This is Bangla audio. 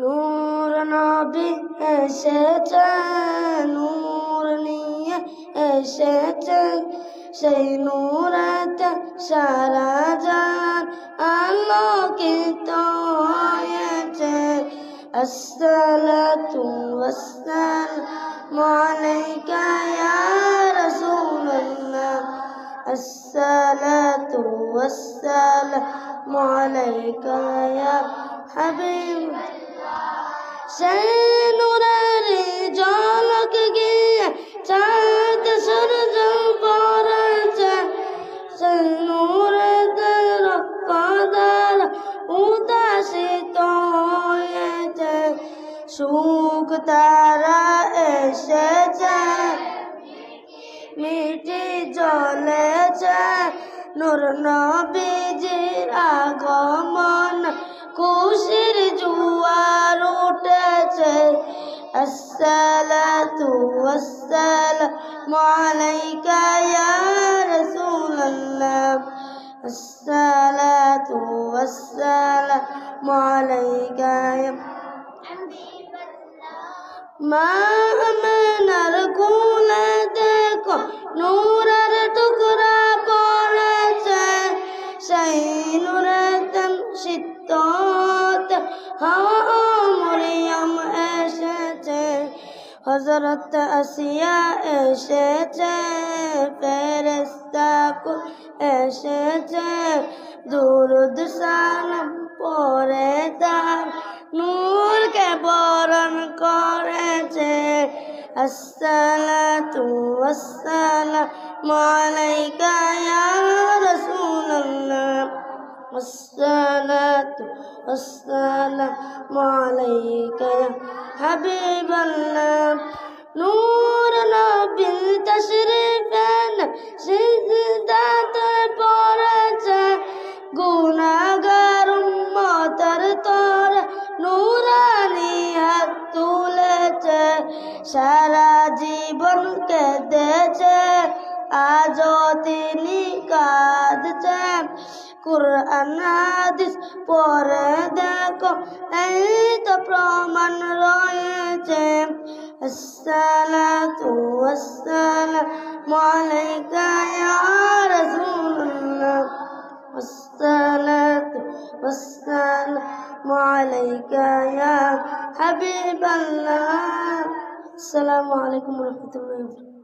নূর নবী এসেছে, নূর নিয়ে এসেছে, সেই নূরেতে সারা জান আলোকিত হয়েছে। আসসালাতু ওয়াসসালামু আলাইকা ইয়া রাসূলুল্লাহ, আসসালাতু ওয়াসসালামু আলাইকা ইয়া হাবিব। সেই নূরের ঝলক গিয়ে চাঁদ সূর্য পড়েছে, সেই নূরের কদর উদাসিত হয়েছে। সুখ তারা এসেছে, মিটি জ্বলেছে, নূর নবীজির আগমন খুশির জোয়ার উঠেছে। আসসালাতু ওয়াসসালামু আলাইকা ইয়া রাসূলুল্লাহ, আসসালাতু ওয়াসসালামু আলাইকা ইয়া মা আমিনার কোলে দেখো নূরের টুকরা পড়েছে, সেই নূরেতে সিক্ত হাওয়া মরিয়ম এসেছে। হযরত আসিয়া এসেছে, ফেরেশতা কুল এসেছে, দুরূদ সালাম পড়ে তার নূরকে বরণ করেছে। আসসালাতু ওয়াসসালামু আলাইকা ইয়া রাসূলুল্লাহ, আসসালাতু ওয়াসসালামু আলাইকা ইয়া হাবিবাল্লাহ। নূর নবীর তাশরীফে সিজদাতে পড়েছে, গুনাহগার উম্মতের তরে নূরানি হাত তুলেছে। সারা জীবন কেঁদেছে, আজও তিনি কাঁদছেন। কুরআন হাদিস পড়ে দেখো, এই তো প্রমাণ রয়েছে। আসসালাতু ওয়াসসালামু আলাইকা ইয়া রাসূলুল্লাহ, আসসালাতু ওয়াসসালামু আলাইকা ইয়া হাবিবাল্লাহ। আসসালামু আলাইকুম ওয়া রাহমাতুল্লাহি ওয়া বারাকাতুহু।